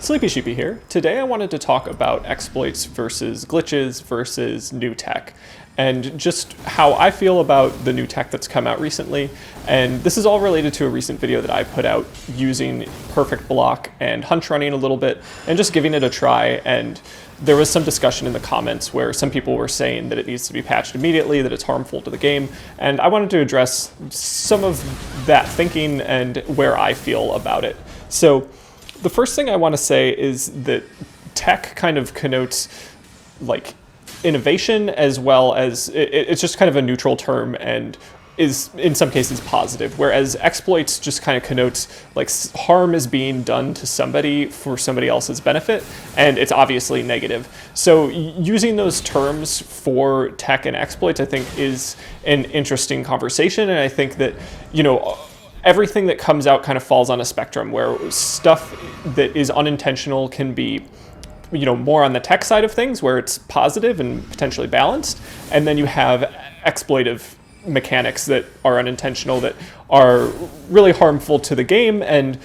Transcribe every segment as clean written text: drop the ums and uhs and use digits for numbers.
Sleepy Sheepy here. Today I wanted to talk about exploits versus glitches versus new tech, and just how I feel about the new tech that's come out recently. And this is all related to a recent video that I put out using Perfect Block and Hunch Running a little bit, and just giving it a try. And there was some discussion in the comments where some people were saying that it needs to be patched immediately, that it's harmful to the game, and I wanted to address some of that thinking and where I feel about it. So the first thing I want to say is that tech kind of connotes like innovation, as well as it's just kind of a neutral term and is in some cases positive, whereas exploits just kind of connotes like harm is being done to somebody for somebody else's benefit, and it's obviously negative. So using those terms for tech and exploits, I think, is an interesting conversation, and I think that, everything that comes out kind of falls on a spectrum where stuff that is unintentional can be, more on the tech side of things where it's positive and potentially balanced. And then you have exploitive mechanics that are unintentional that are really harmful to the game. And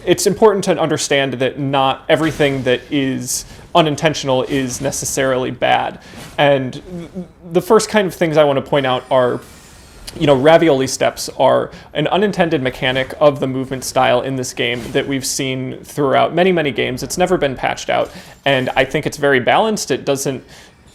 it's important to understand that not everything that is unintentional is necessarily bad. And the first kind of things I want to point out are, ravioli steps are an unintended mechanic of the movement style in this game that we've seen throughout many, many games. It's never been patched out, and I think it's very balanced. It doesn't,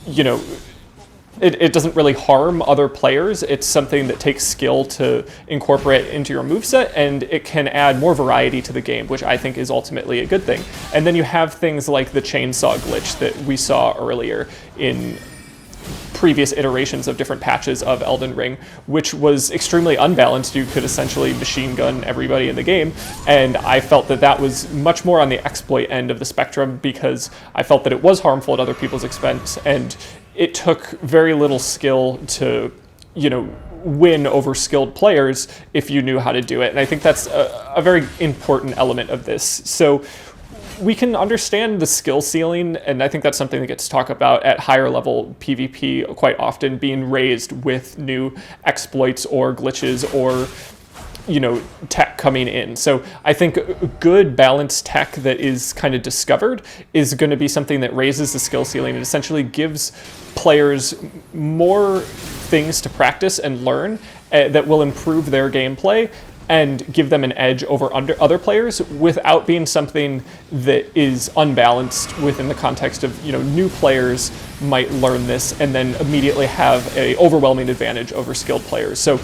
it doesn't really harm other players. It's something that takes skill to incorporate into your moveset, and it can add more variety to the game, which I think is ultimately a good thing. And then you have things like the chainsaw glitch that we saw earlier in previous iterations of different patches of Elden Ring, which was extremely unbalanced. You could essentially machine gun everybody in the game, and I felt that that was much more on the exploit end of the spectrum, because I felt that it was harmful at other people's expense, and it took very little skill to, win over skilled players if you knew how to do it. And I think that's a very important element of this. So we can understand the skill ceiling, and I think that's something that gets talked about at higher level PvP quite often, being raised with new exploits or glitches or, tech coming in. So I think good balanced tech that is kind of discovered is going to be something that raises the skill ceiling and essentially gives players more things to practice and learn that will improve their gameplay and give them an edge over other players, without being something that is unbalanced within the context of, new players might learn this and then immediately have an overwhelming advantage over skilled players. So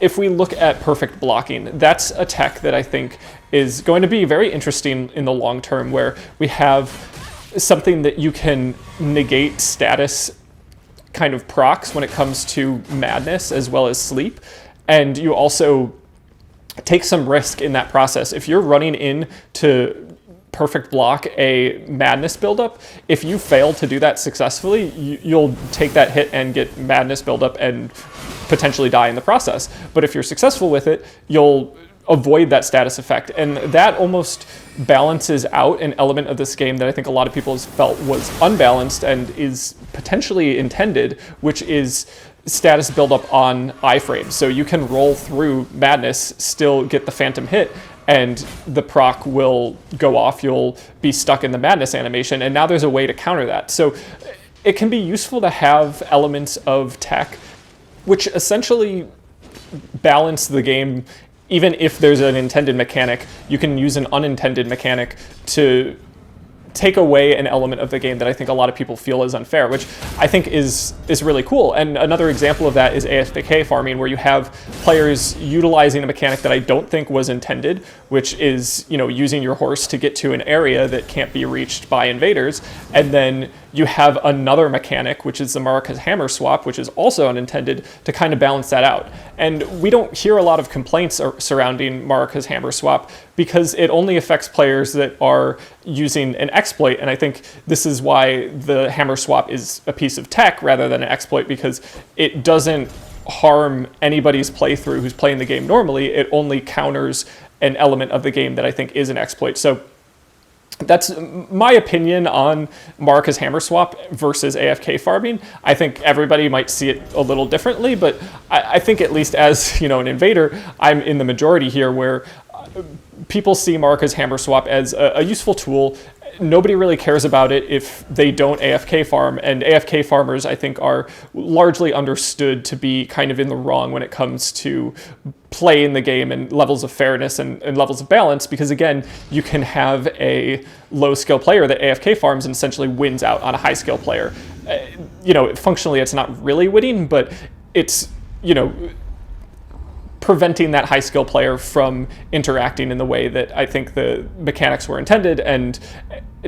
if we look at perfect blocking, that's a tech that I think is going to be very interesting in the long term, where we have something that you can negate status kind of procs when it comes to madness as well as sleep. And you also take some risk in that process. If you're running in to perfect block a madness buildup, if you fail to do that successfully, you'll take that hit and get madness buildup and potentially die in the process. But if you're successful with it, you'll avoid that status effect. And that almost balances out an element of this game that I think a lot of people felt was unbalanced and is potentially intended, which is status buildup on iframes. So you can roll through madness, still get the phantom hit, and the proc will go off. You'll be stuck in the madness animation, and now there's a way to counter that. So it can be useful to have elements of tech which essentially balance the game. Even if there's an intended mechanic, you can use an unintended mechanic to take away an element of the game that I think a lot of people feel is unfair, which I think is really cool. And another example of that is AFK farming, where you have players utilizing a mechanic that I don't think was intended, which is, using your horse to get to an area that can't be reached by invaders. And then you have another mechanic, which is the Marika's hammer swap, which is also unintended, to kind of balance that out. And we don't hear a lot of complaints surrounding Marika's hammer swap, because it only affects players that are using an exploit. And I think this is why the hammer swap is a piece of tech rather than an exploit, because it doesn't harm anybody's playthrough who's playing the game normally. It only counters an element of the game that I think is an exploit. So that's my opinion on Marika's hammer swap versus AFK farming. I think everybody might see it a little differently, but I think, at least as an invader, I'm in the majority here, where people see Marika's hammer swap as a useful tool nobody really cares about it if they don't AFK farm, and AFK farmers, I think, are largely understood to be kind of in the wrong when it comes to playing the game and levels of fairness and levels of balance, because again, you can have a low skill player that AFK farms and essentially wins out on a high skill player. Functionally it's not really winning, but it's, preventing that high skill player from interacting in the way that I think the mechanics were intended, and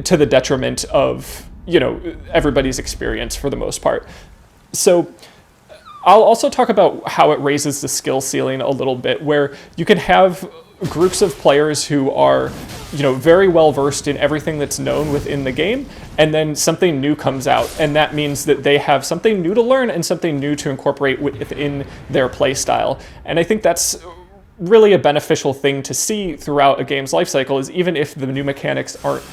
to the detriment of, everybody's experience for the most part. So I'll also talk about how it raises the skill ceiling a little bit, where you can have groups of players who are, very well versed in everything that's known within the game, and then something new comes out, and that means that they have something new to learn and something new to incorporate within their play style. And I think that's really a beneficial thing to see throughout a game's life cycle, is even if the new mechanics aren't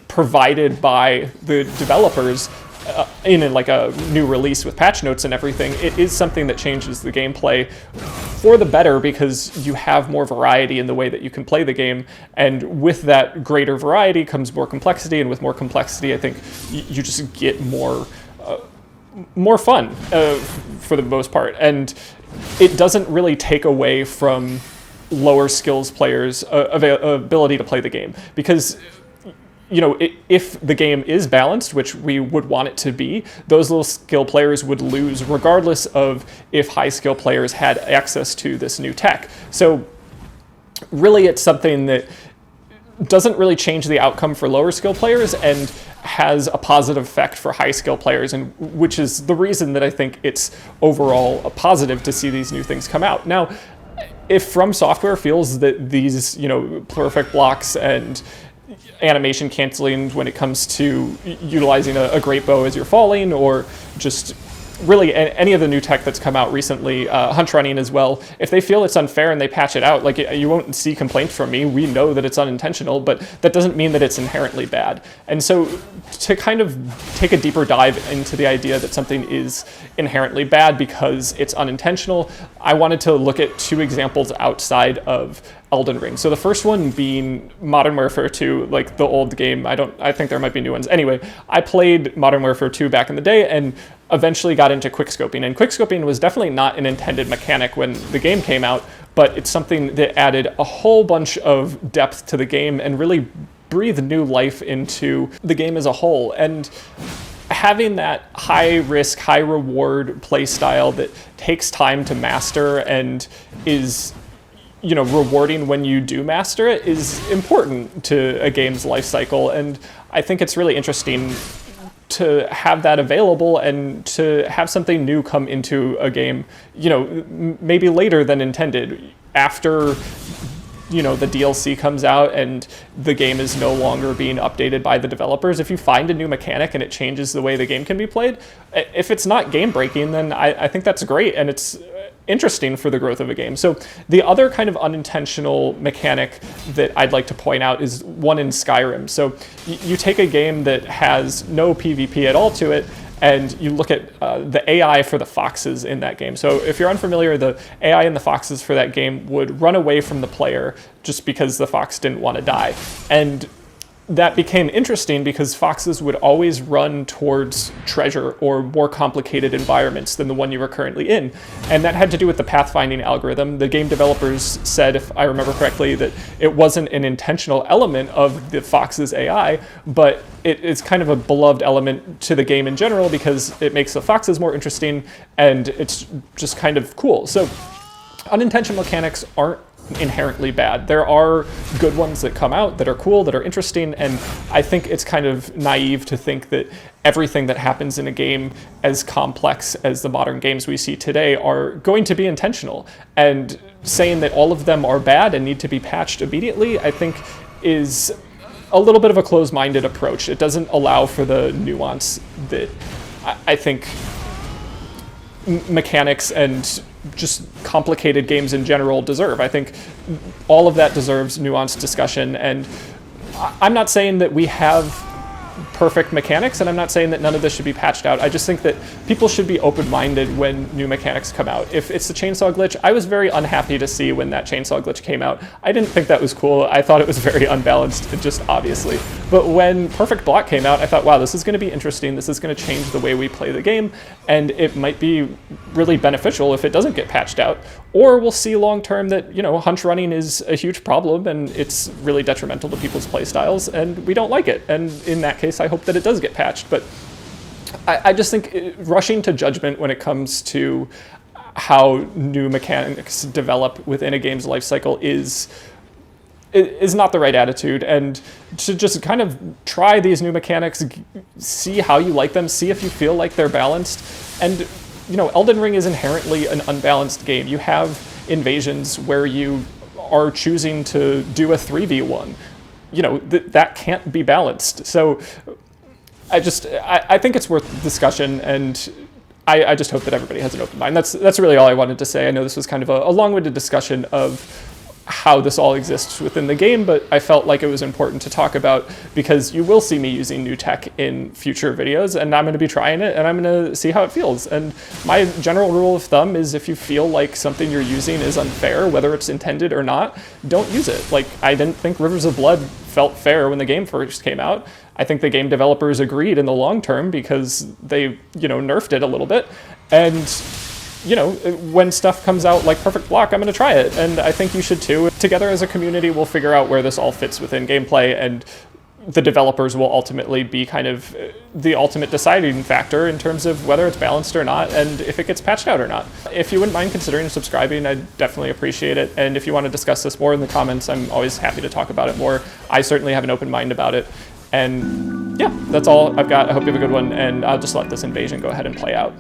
provided by the developers in like a new release with patch notes and everything, it is something that changes the gameplay for the better, because you have more variety in the way that you can play the game, and with that greater variety comes more complexity, and with more complexity I think you just get more fun for the most part, and it doesn't really take away from lower skills players' ability to play the game, because if the game is balanced, which we would want it to be, those low skill players would lose regardless of if high skill players had access to this new tech. So really it's something that doesn't really change the outcome for lower skill players and has a positive effect for high skill players, and which is the reason that I think it's overall a positive to see these new things come out. Now, if From Software feels that these, perfect blocks and animation canceling when it comes to utilizing a great bow as you're falling, or just really any of the new tech that's come out recently, hunch running as well, if they feel it's unfair and they patch it out, like, you won't see complaints from me. We know that it's unintentional, but that doesn't mean that it's inherently bad. And so to kind of take a deeper dive into the idea that something is inherently bad because it's unintentional, I wanted to look at two examples outside of Elden Ring. So the first one being Modern Warfare 2, like the old game. I think there might be new ones. Anyway, I played Modern Warfare 2 back in the day and eventually got into quickscoping. And quickscoping was definitely not an intended mechanic when the game came out, but it's something that added a whole bunch of depth to the game and really breathed new life into the game as a whole. And having that high risk, high reward play style that takes time to master and is rewarding when you do master it is important to a game's life cycle. And I think it's really interesting to have that available and to have something new come into a game, maybe later than intended, after the DLC comes out and the game is no longer being updated by the developers. If you find a new mechanic and it changes the way the game can be played, if it's not game breaking, then I think that's great, and it's interesting for the growth of a game. So the other kind of unintentional mechanic that I'd like to point out is one in Skyrim. So you take a game that has no PvP at all to it, and you look at the AI for the foxes in that game. So if you're unfamiliar, the AI and the foxes for that game would run away from the player just because the fox didn't want to die. And that became interesting because foxes would always run towards treasure or more complicated environments than the one you were currently in. And that had to do with the pathfinding algorithm. The game developers said, if I remember correctly, that it wasn't an intentional element of the fox's AI, but it's kind of a beloved element to the game in general because it makes the foxes more interesting and it's just kind of cool. So unintentional mechanics aren't inherently bad. There are good ones that come out that are cool, that are interesting, and I think it's kind of naive to think that everything that happens in a game as complex as the modern games we see today are going to be intentional. And saying that all of them are bad and need to be patched immediately, I think is a little bit of a closed-minded approach. It doesn't allow for the nuance that I think mechanics and just complicated games in general deserve. I think all of that deserves nuanced discussion, and I'm not saying that we have perfect mechanics, and I'm not saying that none of this should be patched out. I just think that people should be open-minded when new mechanics come out. If it's the chainsaw glitch, I was very unhappy to see when that chainsaw glitch came out. I didn't think that was cool. I thought it was very unbalanced, just obviously. But when Perfect Block came out, I thought, wow, this is going to be interesting. This is going to change the way we play the game, and it might be really beneficial if it doesn't get patched out. Or we'll see long-term that, you know, hunch running is a huge problem, and it's really detrimental to people's playstyles, and we don't like it. And in that case, I hope that it does get patched. But I just think rushing to judgment when it comes to how new mechanics develop within a game's life cycle is not the right attitude. And to just kind of try these new mechanics, see how you like them, see if you feel like they're balanced. And, you know, Elden Ring is inherently an unbalanced game. You have invasions where you are choosing to do a 3v1. You know, that can't be balanced. So I think it's worth discussion, and I just hope that everybody has an open mind. That's really all I wanted to say. I know this was kind of a long-winded discussion of how this all exists within the game, but I felt like it was important to talk about because you will see me using new tech in future videos, and I'm going to be trying it, and I'm going to see how it feels. And my general rule of thumb is if you feel like something you're using is unfair, whether it's intended or not, don't use it. Like, I didn't think Rivers of Blood felt fair when the game first came out. I think the game developers agreed in the long term because they, you know, nerfed it a little bit. And, you know, when stuff comes out like Perfect Block, I'm going to try it. And I think you should too. Together as a community, we'll figure out where this all fits within gameplay, and the developers will ultimately be kind of the ultimate deciding factor in terms of whether it's balanced or not, and if it gets patched out or not. If you wouldn't mind considering subscribing, I'd definitely appreciate it. And if you want to discuss this more in the comments, I'm always happy to talk about it more. I certainly have an open mind about it. And yeah, that's all I've got. I hope you have a good one, and I'll just let this invasion go ahead and play out.